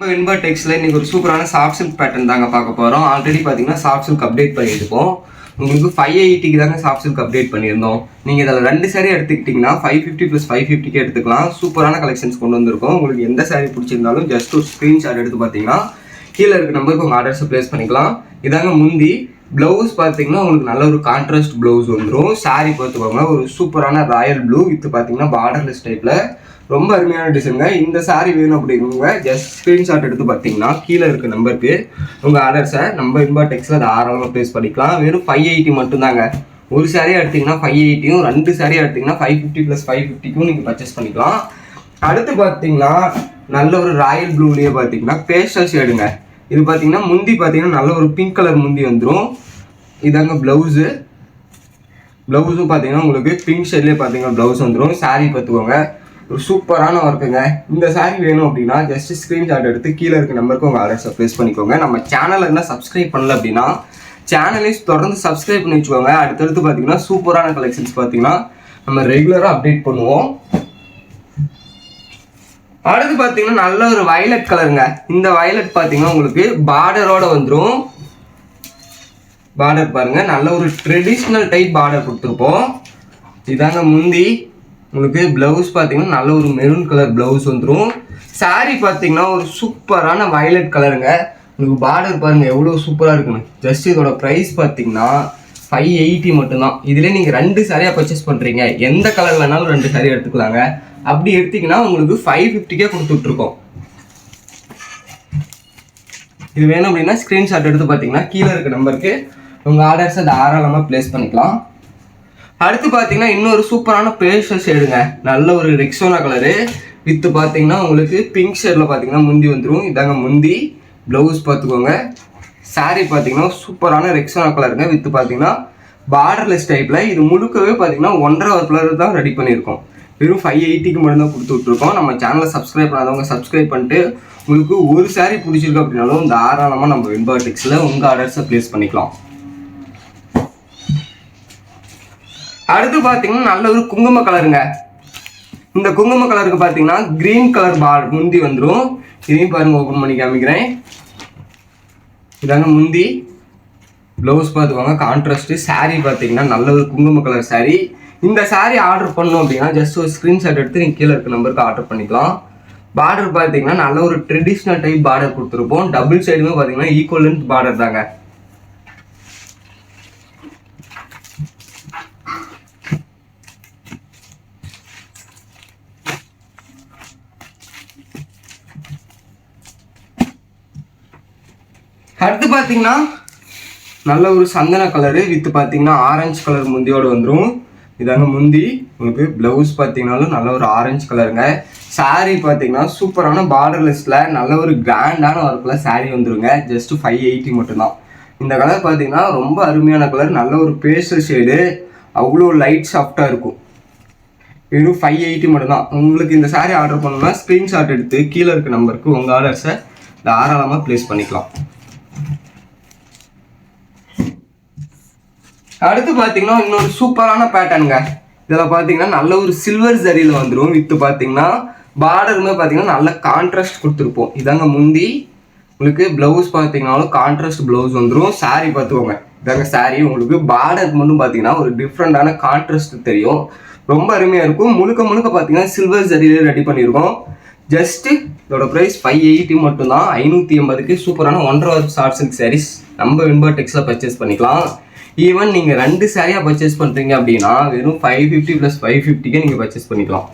இப்போ வெண்பா டெக்ஸ்டில் இன்றைக்கி ஒரு சூப்பரான சாஃப்ட் சில்க் பேட்டர்ன் தாங்க பார்க்க போகிறோம். ஆல்ரெடி பார்த்தீங்கன்னா சாஃப்ட் சில்க் அப்டேட் பண்ணியிருக்கோம். உங்களுக்கு 580க்கு தாங்க சாஃப்ட் சில்க் அப்டேட் பண்ணியிருந்தோம். நீங்கள் இதில் 2 சாரீ எடுத்துக்கிட்டிங்கன்னா 550 + 550க்கு எடுத்துக்கலாம். சூப்பரான கலெக்ஷன்ஸ் கொண்டு வந்திருக்கோம். உங்களுக்கு எந்த சாரீ பிடிச்சிருந்தாலும் ஜஸ்ட் ஒரு ஸ்க்ரீன்ஷாட் எடுத்து பார்த்தீங்கன்னா கீழே இருக்க நம்பருக்கு உங்கள் ஆர்டர்ஸை ப்ளேஸ் பண்ணிக்கலாம். இதாங்க முந்தி. ப்ளவுஸ் பார்த்தீங்கன்னா உங்களுக்கு நல்ல ஒரு கான்ட்ராஸ்ட் ப்ளவுஸ் வந்துடும். சாரீ பார்த்துக்கோங்க, ஒரு சூப்பரான ராயல் ப்ளூ வித் பார்த்தீங்கன்னா பார்டர்லெஸ் டைப்பில் ரொம்ப அருமையான டிசைனுங்க. இந்த சாரீ வேணும் அப்படிங்கிறவங்க ஜஸ்ட் ஸ்க்ரீன்ஷாட் எடுத்து பார்த்தீங்கன்னா கீழே இருக்க நம்பருக்கு உங்கள் ஆர்டர்ஸை நம்ம வெண்பா டெக்ஸ்டில் தாராளமாக ப்ளேஸ் பண்ணிக்கலாம். வெறும் 580 மட்டும்தாங்க. ஒரு சாரியாக எடுத்திங்கன்னா 580யும், 2 சாரியாக எடுத்திங்கன்னா 550 + 550க்கும் நீங்கள் பர்ச்சேஸ் பண்ணிக்கலாம். அடுத்து பார்த்தீங்கன்னா நல்ல ஒரு ராயல் ப்ளூலேயே பார்த்தீங்கன்னா பேஸ்டல் ஷேடுங்க. இது பார்த்தீங்கன்னா முந்தி பார்த்தீங்கன்னா நல்ல ஒரு பிங்க் கலர் முந்தி வந்துடும். இதாங்க ப்ளவுஸு. ப்ளவுஸும் பார்த்தீங்கன்னா உங்களுக்கு பிங்க் ஷேட்லேயே பார்த்தீங்கன்னா ப்ளவுஸ் வந்துடும். சாரீ பார்த்துக்கோங்க, ஒரு சூப்பரான ஒர்க்குங்க. இந்த சாரீ வேணும் அப்படின்னா ஜஸ்ட் ஸ்க்ரீன்ஷாட் எடுத்து கீழே இருக்க நம்பருக்கு உங்கள் ஆர்டர்ஸை ப்ளேஸ் பண்ணிக்கோங்க. நம்ம சேனலில் இருந்தால் சப்ஸ்கிரைப் பண்ணல அப்படின்னா சேனலையும் தொடர்ந்து சப்ஸ்கிரைப் பண்ணி வச்சுக்கோங்க. அடுத்தடுத்து பார்த்தீங்கன்னா சூப்பரான கலெக்ஷன்ஸ் பார்த்தீங்கன்னா நம்ம ரெகுலராக அப்டேட் பண்ணுவோம். அடுத்து பார்த்தீங்கன்னா நல்ல ஒரு வயலட் கலருங்க. இந்த வயலட் பார்த்தீங்கன்னா உங்களுக்கு பார்டரோட வந்துடும். பார்டர் பாருங்க, நல்ல ஒரு ட்ரெடிஷ்னல் டைப் பார்டர் கொடுத்துருப்போம். இதாங்க முந்தி. உங்களுக்கு ப்ளவுஸ் பார்த்தீங்கன்னா நல்ல ஒரு மெரூன் கலர் ப்ளவுஸ் வந்துடும். சாரீ பார்த்தீங்கன்னா ஒரு சூப்பரான வயலட் கலருங்க. உங்களுக்கு பார்டர் பாருங்கள் எவ்வளோ சூப்பராக இருக்குன்னு. ஜஸ்ட் இதோட ப்ரைஸ் பார்த்தீங்கன்னா 580 மட்டும்தான். இதிலே நீங்கள் 2 சாரியாக பர்ச்சேஸ் பண்ணுறீங்க, எந்த கலர் வேணாலும் 2 சாரி எடுத்துக்கலாங்க. அப்படி எடுத்திங்கன்னா உங்களுக்கு 550க்கே கொடுத்துட்ருக்கோம். இது வேணும் அப்படின்னா ஸ்க்ரீன்ஷாட் எடுத்து பார்த்தீங்கன்னா கீழே இருக்க நம்பருக்கு உங்கள் ஆர்டர்ஸை தாராளமாக ப்ளேஸ் பண்ணிக்கலாம். அடுத்து பார்த்தீங்கன்னா இன்னொரு சூப்பரான பேஸ்டல் ஷேடுங்க. நல்ல ஒரு ரெக்ஸோனா கலரு வித்து பார்த்தீங்கன்னா உங்களுக்கு பிங்க் ஷேடில் பார்த்தீங்கன்னா முந்தி வந்துடும். இதாங்க முந்தி. ப்ளவுஸ் பார்த்துக்கோங்க. சாரீ பார்த்தீங்கன்னா சூப்பரான ரெக்ஸோனா கலருங்க வித்து பார்த்தீங்கன்னா பார்டர்லெஸ் டைப்பில். இது முழுக்கவே பார்த்தீங்கன்னா 1.5 கலர் தான் ரெடி பண்ணியிருக்கோம். வெறும் 580க்கு மட்டும்தான் கொடுத்து விட்ருக்கோம். நம்ம சேனலை சப்ஸ்கிரைப் பண்ணாதவங்க சப்ஸ்கிரைப் பண்ணிட்டு உங்களுக்கு ஒரு சாரீ பிடிச்சிருக்கு அப்படின்னாலும் தாராளமாக நம்ம வெண்பா டெக்ஸ்டில் உங்கள் ஆர்டர்ஸை ப்ளேஸ் பண்ணிக்கலாம். அடுத்து பார்த்தீங்கன்னா நல்ல ஒரு குங்கும கலருங்க. இந்த குங்கும கலருக்கு பார்த்தீங்கன்னா கிரீன் கலர் பார்டர் முந்தி வந்துடும். இதையும் பாருங்க, ஓப்பன் பண்ணி காமிக்கிறேன். இதாங்க முந்தி. ப்ளவுஸ் பார்த்துக்கோங்க கான்ட்ராஸ்ட்டு. சாரீ பார்த்தீங்கன்னா நல்ல ஒரு குங்கும கலர் சாரீ. இந்த சாரீ ஆர்டர் பண்ணோம் அப்படின்னா ஜஸ்ட் ஒரு ஸ்க்ரீன்ஷாட் எடுத்து நீங்கள் கீழே இருக்க நம்பருக்கு ஆர்டர் பண்ணிக்கலாம். பார்டர் பார்த்தீங்கன்னா நல்ல ஒரு ட்ரெடிஷ்னல் டைப் பார்டர் கொடுத்துருப்போம். டபுள் சைடுமே பார்த்தீங்கன்னா ஈக்குவல் லென்த் பார்டர் தாங்க. அடுத்து பார்த்தீங்கன்னா நல்ல ஒரு சந்தன கலரு வித்து பார்த்தீங்கன்னா ஆரஞ்சு கலர் முந்தியோடு வந்துடும். இதாங்க முந்தி. உங்களுக்கு ப்ளவுஸ் பார்த்தீங்கன்னாலும் நல்ல ஒரு ஆரஞ்சு கலருங்க. சாரீ பார்த்தீங்கன்னா சூப்பரான பார்டர்லெஸ்ல நல்ல ஒரு கிராண்டான ஒர்க்கில் சாரீ வந்துருங்க. ஜஸ்ட் 580 மட்டும்தான். இந்த கலர் பார்த்தீங்கன்னா ரொம்ப அருமையான கலர். நல்ல ஒரு பேஸ்டல் ஷேடு, அவ்வளோ லைட் சாஃப்டாக இருக்கும். வெறும் 580 மட்டும்தான். உங்களுக்கு இந்த சாரீ ஆர்டர் பண்ணணும்னா ஸ்க்ரீன்ஷாட் எடுத்து கீழே இருக்க நம்பருக்கு உங்கள் ஆர்டர்ஸை தாராளமாக ப்ளேஸ் பண்ணிக்கலாம். அடுத்து பார்த்தீங்கன்னா இன்னொரு சூப்பரான பேட்டர்னுங்க. இதில் பார்த்தீங்கன்னா நல்ல ஒரு சில்வர் ஜரியில் வந்துடும். வித்து பார்த்தீங்கன்னா பார்டருமே பார்த்தீங்கன்னா நல்ல கான்ட்ராஸ்ட் கொடுத்துருப்போம். இதாங்க முந்தி. உங்களுக்கு ப்ளவுஸ் பார்த்தீங்கன்னாலும் கான்ட்ராஸ்ட் ப்ளவுஸ் வந்துடும். சாரீ பார்த்துக்கோங்க. இதாங்க சாரீ. உங்களுக்கு பார்டருக்கு மட்டும் பார்த்தீங்கன்னா ஒரு டிஃப்ரெண்டான கான்ட்ராஸ்ட் தெரியும். ரொம்ப அருமையாக இருக்கும். முழுக்க முழுக்க பார்த்தீங்கன்னா சில்வர் ஜரியிலே ரெடி பண்ணியிருக்கோம். ஜஸ்ட்டு இதோட ப்ரைஸ் 580 மட்டும்தான். 580க்கு சூப்பரான 1.5 ஷார்ட் சில்க் சாரீஸ் நம்ம வெண்பா டெக்ஸ்டில் பர்ச்சேஸ் பண்ணிக்கலாம். ஈவன் நீங்கள் 2 சாரியாக பர்ச்சேஸ் பண்ணுறீங்க அப்படின்னா வெறும் 550 + 550க்கே நீங்கள் பர்ச்சேஸ் பண்ணிக்கலாம்.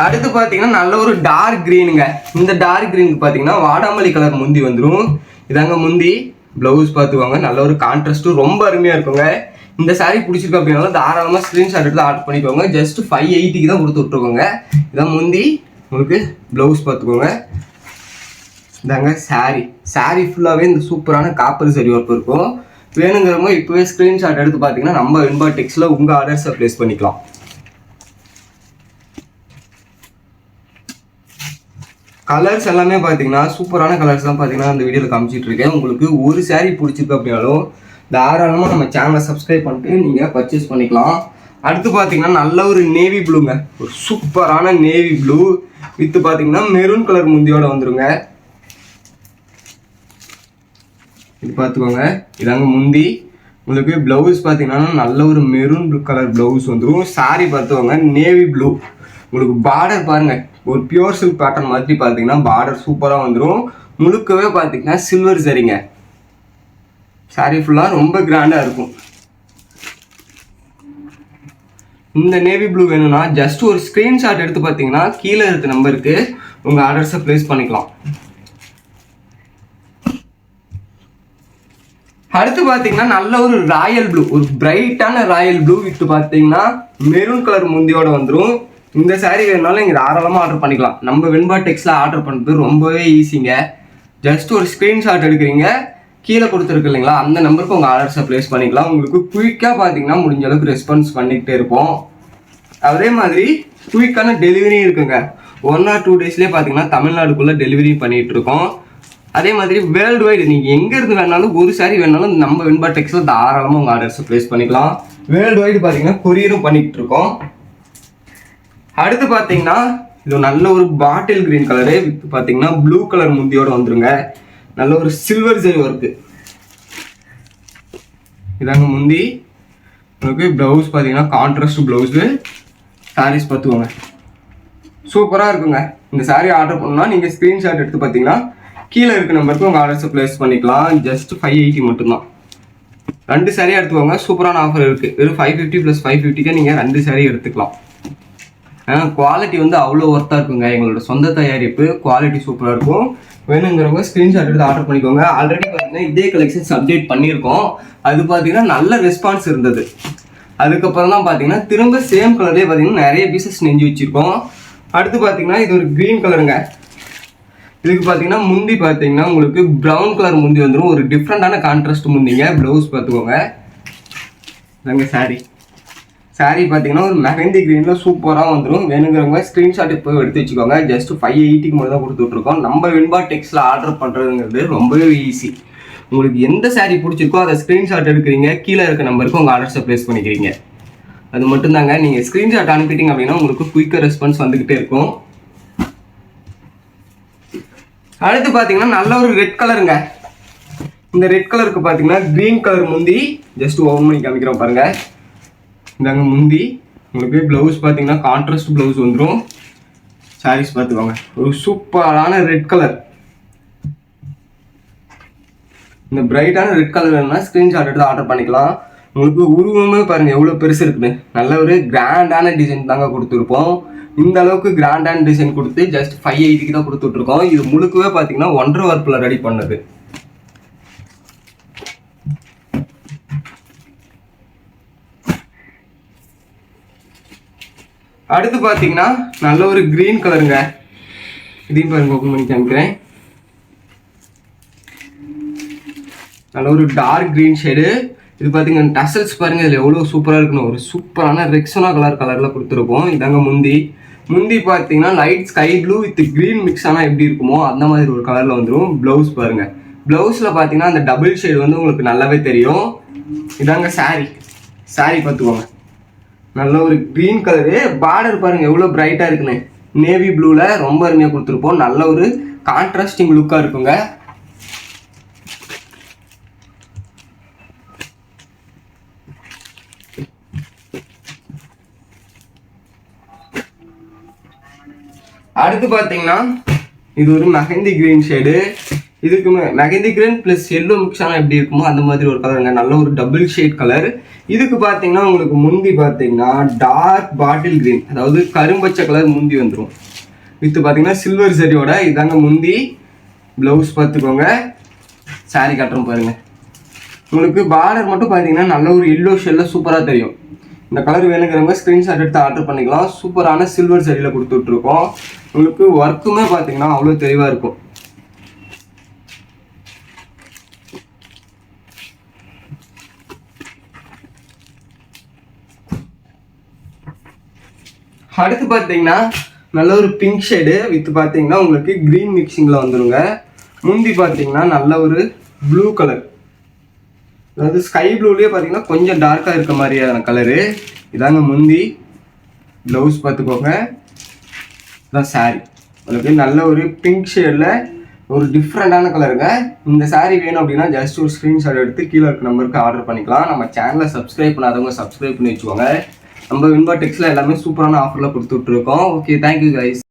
அடுத்து பார்த்தீங்கன்னா நல்ல ஒரு டார்க் க்ரீனுங்க. இந்த டார்க் க்ரீனுக்கு பார்த்தீங்கன்னா வாடாமல்லி கலர் முந்தி வந்துடும். இதாங்க முந்தி. ப்ளவுஸ் பார்த்துக்கோங்க, நல்ல ஒரு கான்ட்ராஸ்ட்டும் ரொம்ப அருமையாக இருக்குங்க. இந்த சாரீ பிடிச்சிருக்கு அப்படின்னாலும் தாராளமாக ஸ்க்ரீன்ஷாட் எடுத்து ஆர்டர் பண்ணிக்கோங்க. ஜஸ்ட் 580க்கு தான் கொடுத்து விட்ருக்கோங்க. இதான் முந்தி. உங்களுக்கு ப்ளவுஸ் பார்த்துக்கோங்க. இதாங்க சாரீ. சாரீ ஃபுல்லாகவே இந்த சூப்பரான காப்பர் சரி ஒர்க் இருக்கும். வேணுங்கிறவங்க இப்போவே ஸ்க்ரீன்ஷாட் எடுத்து பார்த்தீங்கன்னா நம்ம வெண்பா டெக்ஸ்டில் உங்கள் ஆர்டர்ஸை ப்ளேஸ் பண்ணிக்கலாம். கலர்ஸ் எல்லாமே பார்த்தீங்கன்னா சூப்பரான கலர்ஸ் தான் பார்த்தீங்கன்னா அந்த வீடியோவில் காமிச்சிட்டு இருக்கேன். உங்களுக்கு ஒரு சாரீ பிடிச்சிருக்கு அப்படின்னாலும் தாராளமாக நம்ம சேனலை சப்ஸ்கிரைப் பண்ணிட்டு நீங்கள் பர்ச்சேஸ் பண்ணிக்கலாம். அடுத்து பார்த்தீங்கன்னா நல்ல ஒரு நேவி ப்ளூங்க, ஒரு சூப்பரான நேவி ப்ளூ வித் பார்த்தீங்கன்னா மெரூன் கலர் முந்தியோட வந்துருங்க. இது பார்த்துக்கோங்க, இதாங்க முந்தி. உங்களுக்கு ப்ளவுஸ் பார்த்தீங்கன்னா நல்ல ஒரு மெரூன் கலர் ப்ளவுஸ் வந்துடும். சாரி பார்த்துக்கோங்க நேவி ப்ளூ. உங்களுக்கு பார்டர் பாருங்க, ஒரு பியூர் சில்க் பேட்டர்ன் மாதிரி பார்த்தீங்கன்னா பார்டர் சூப்பராக வந்துடும். முழுக்கவே பார்த்தீங்கன்னா சில்வர் சரிங்க. சாரி ஃபுல்லாக ரொம்ப கிராண்டாக இருக்கும். இந்த நேவி ப்ளூ வேணும்னா ஜஸ்ட் ஒரு ஸ்க்ரீன்ஷாட் எடுத்து பார்த்தீங்கன்னா கீழே இருக்க நம்பருக்கு உங்கள் ஆர்டர்ஸை ப்ளேஸ் பண்ணிக்கலாம். அடுத்து பார்த்தீங்கன்னா நல்ல ஒரு ராயல் ப்ளூ, ஒரு பிரைட்டான ராயல் ப்ளூ வித் பார்த்தீங்கன்னா மெரூன் கலர் முந்தியோட வந்துடும். இந்த சாரீ வேணுனாலும் நீங்கள் தாராளமாக ஆர்டர் பண்ணிக்கலாம். நம்ம வெண்பா டெக்ஸில் ஆர்டர் பண்ணுறது ரொம்பவே ஈஸிங்க. ஜஸ்ட் ஒரு ஸ்க்ரீன்ஷாட் எடுக்கிறீங்க, கீழே கொடுத்துருக்கு இல்லைங்களா, அந்த நம்பருக்கு உங்கள் ஆர்டர்ஸை ப்ளேஸ் பண்ணிக்கலாம். உங்களுக்கு குயிக்காக பார்த்தீங்கன்னா முடிஞ்ச அளவுக்கு ரெஸ்பான்ஸ் பண்ணிக்கிட்டே இருப்போம். அதே மாதிரி குயிக்கான டெலிவரியும் இருக்குங்க. 1 or 2 டேஸ்லேயே பார்த்தீங்கன்னா தமிழ்நாடுக்குள்ளே டெலிவரி பண்ணிகிட்டு இருக்கோம். அதே மாதிரி வேர்ல்டு வைடு நீங்கள் எங்கேருந்து வேணாலும் ஒரு சாரி வேணாலும் நம்ம வெண்பா டெக்ஸில் தாராளமாக உங்கள் ஆர்டர்ஸை ப்ளேஸ் பண்ணிக்கலாம். வேர்ல்டு வைடு பார்த்தீங்கன்னா கொரியரும் பண்ணிக்கிட்டு இருக்கோம். அடுத்து பார்த்தீங்கன்னா இது நல்ல ஒரு பாட்டில் கிரீன் கலரு வித் பார்த்தீங்கன்னா ப்ளூ கலர் முந்தியோடு வந்துருங்க. நல்ல ஒரு சில்வர் ஜரி ஒர்க்கு. இதாங்க முந்தி. உங்களுக்கு ப்ளவுஸ் பார்த்தீங்கன்னா கான்ட்ராஸ்ட் ப்ளவுஸு. சாரீஸ் பார்த்துக்கோங்க, சூப்பராக இருக்குங்க. இந்த சாரீ ஆர்டர் பண்ணணும்னா நீங்கள் ஸ்க்ரீன்ஷாட் எடுத்து பார்த்தீங்கன்னா கீழே இருக்க நம்பருக்கு உங்கள் ஆர்டர்ஸை ப்ளேஸ் பண்ணிக்கலாம். ஜஸ்ட் 580 மட்டும்தான். 2 சாரீ எடுத்துக்கோங்க, சூப்பரான ஆஃபர் இருக்குது. வெறும் 550 + 550க்கு நீங்கள் 2 சாரீ எடுத்துக்கலாம். குவாலிட்டி வந்து அவ்வளோ ஒர்த்தாக இருக்குங்க. எங்களோட சொந்த தயாரிப்பு, குவாலிட்டி சூப்பராக இருக்கும். வேணுங்கிறவங்க ஸ்க்ரீன்ஷாட் எடுத்து ஆர்டர் பண்ணிக்கோங்க. ஆல்ரெடி பார்த்தீங்கன்னா இதே கலெக்ஷன்ஸ் அப்டேட் பண்ணியிருக்கோம். அது பார்த்தீங்கன்னா நல்ல ரெஸ்பான்ஸ் இருந்தது. அதுக்கப்புறம் தான் பார்த்தீங்கன்னா திரும்ப சேம் கலர்லேயே பார்த்தீங்கன்னா நிறைய பீசஸ் நெஞ்சு வச்சுருக்கோம். அடுத்து பார்த்தீங்கன்னா இது ஒரு க்ரீன் கலருங்க. இதுக்கு பார்த்தீங்கன்னா முந்தி பார்த்தீங்கன்னா உங்களுக்கு ப்ரௌன் கலர் முந்தி வந்துடும். ஒரு டிஃப்ரெண்டான கான்ட்ராஸ்ட் முந்திங்க. ப்ளவுஸ் பார்த்துக்கோங்க. இதாங்க சாரீ பார்த்தீங்கன்னா ஒரு மெஹந்தி க்ரீனில் சூப்பராக வந்துடும். வேணுங்கிறவங்க ஸ்க்ரீன்ஷாட் இப்போ எடுத்து வச்சுக்கோங்க. ஜஸ்ட் 580க்கு மட்டும் தான் கொடுத்துட்ருக்கோம். நம்ம வெண்பா டெக்ஸில் ஆர்டர் பண்ணுறதுங்கிறது ரொம்பவே ஈஸி. உங்களுக்கு எந்த சாரீ பிடிச்சிருக்கோ அதை ஸ்க்ரீன்ஷாட் எடுக்கிறீங்க, கீழே இருக்க நம்பருக்கு உங்கள் ஆர்டர்ஸை ப்ளேஸ் பண்ணிக்கிறீங்க. அது மட்டும்தாங்க. நீங்கள் ஸ்க்ரீன்ஷாட் அனுப்பிட்டீங்க அப்படின்னா உங்களுக்கு குயிக்காக ரெஸ்பான்ஸ் வந்துக்கிட்டே இருக்கும். அடுத்து பார்த்தீங்கன்னா நல்ல ஒரு ரெட் கலருங்க. இந்த ரெட் கலருக்கு பார்த்தீங்கன்னா க்ரீன் கலர் முந்தி. ஜஸ்ட் ஓப்பன் பண்ணி காமிக்கிறோம் பாருங்கள். இந்தாங்க முந்தி. உங்களுக்கு ப்ளவுஸ் பார்த்தீங்கன்னா கான்ட்ராஸ்ட் ப்ளவுஸ் வந்துடும். சாரீஸ் பார்த்துக்கோங்க, ஒரு சூப்பரான ரெட் கலர். இந்த பிரைட்டான ரெட் கலர் வேணும்னா ஸ்க்ரீன்ஷாட் எடுத்து ஆர்டர் பண்ணிக்கலாம். உங்களுக்கு உருவமே பாருங்கள் எவ்வளோ பெருசு இருக்குன்னு. நல்ல ஒரு கிராண்டான டிசைன் தாங்க கொடுத்துருப்போம். இந்த அளவுக்கு கிராண்டான டிசைன் கொடுத்து ஜஸ்ட் 580க்கு தான் கொடுத்துட்ருக்கோம். இது முழுக்கவே பார்த்தீங்கன்னா 1.5 ஒர்க்கில் ரெடி பண்ணது. அடுத்து பார்த்தீங்கன்னா நல்ல ஒரு க்ரீன் கலருங்க. இதையும் பாருங்க, ஓப்பன் பண்ணி காமிக்கிறேன். நல்ல ஒரு டார்க் க்ரீன் ஷேடு. இது பார்த்தீங்கன்னா டசல்ஸ் பாருங்கள் இதில் எவ்வளோ சூப்பராக இருக்கணும். ஒரு சூப்பரான ரெக்ஸோனா கலரில் கொடுத்துருப்போம். இதாங்க முந்தி பார்த்தீங்கன்னா light sky blue with green mix ஆனால் எப்படி இருக்குமோ அந்த மாதிரி ஒரு கலரில் வந்துடும். ப்ளவுஸ் பாருங்கள். ப்ளவுஸில் பார்த்தீங்கன்னா அந்த டபுள் ஷேடு வந்து உங்களுக்கு நல்லாவே தெரியும். இதாங்க சாரீ பார்த்துக்கோங்க. நல்ல ஒரு க்ரீன் கலரு. பார்டர் பாருங்கள் எவ்வளோ பிரைட்டாக இருக்குன்னு. நேவி ப்ளூவில் ரொம்ப அருமையாக கொடுத்துருப்போம். நல்ல ஒரு கான்ட்ராஸ்டிங் லுக்காக இருக்குங்க. அடுத்து பார்த்தீங்கன்னா இது ஒரு மெஹந்தி கிரீன் ஷேடு. இதுக்கு mehndi green plus yellow mix ஆனால் எப்படி இருக்குமோ அந்த மாதிரி ஒரு கலருங்க. நல்ல ஒரு டபுள் ஷேட் கலர். இதுக்கு பார்த்தீங்கன்னா உங்களுக்கு முந்தி பார்த்தீங்கன்னா டார்க் பாட்டில் கிரீன், அதாவது கரும்பச்சை கலர் முந்தி வந்துடும். வித்து பார்த்தீங்கன்னா சில்வர் சரியோட. இதாங்க முந்தி. ப்ளவுஸ் பார்த்துக்கோங்க. சாரீ கட்டுறோம் பாருங்க. உங்களுக்கு பார்டர் மட்டும் பார்த்தீங்கன்னா நல்ல ஒரு எல்லோ ஷேடில் சூப்பராக தெரியும். இந்த கலர் வேணுங்கிறவங்க ஸ்க்ரீன்ஷாட் எடுத்து ஆர்டர் பண்ணிக்கலாம். சூப்பரான சில்வர் சரியில் கொடுத்துட்ருக்கோம். உங்களுக்கு ஒர்க்குமே பார்த்தீங்கன்னா அவ்வளோ தெளிவாக இருக்கும். அடுத்து பார்த்தீங்கன்னா நல்ல ஒரு பிங்க் ஷேடு வித் பார்த்தீங்கன்னா உங்களுக்கு க்ரீன் மிக்சிங்கில் வந்துடுங்க. முந்தி பார்த்தீங்கன்னா நல்ல ஒரு ப்ளூ கலர். அதாவது ஸ்கை ப்ளூலேயே பார்த்தீங்கன்னா கொஞ்சம் டார்க்காக இருக்க மாதிரியான கலரு. இதாங்க முந்தி. ப்ளவுஸ் பார்த்துக்கோங்க. இதான் சாரீ. உங்களுக்கு நல்ல ஒரு பிங்க் ஷேடில் ஒரு டிஃப்ரெண்டான கலருங்க. இந்த சாரீ வேணும் அப்படின்னா ஜஸ்ட் ஒரு ஸ்க்ரீன்ஷாட் எடுத்து கீழே இருக்க நம்பருக்கு ஆர்டர் பண்ணிக்கலாம். நம்ம சேனலை சப்ஸ்கிரைப் பண்ணாதவங்க சப்ஸ்கிரைப் பண்ணி வச்சுக்கோங்க. நம்ம வின்பாடெக்ஸில் எல்லாமே சூப்பரான ஆஃபரில் கொடுத்துட்ருக்கோம். Okay, thank you guys.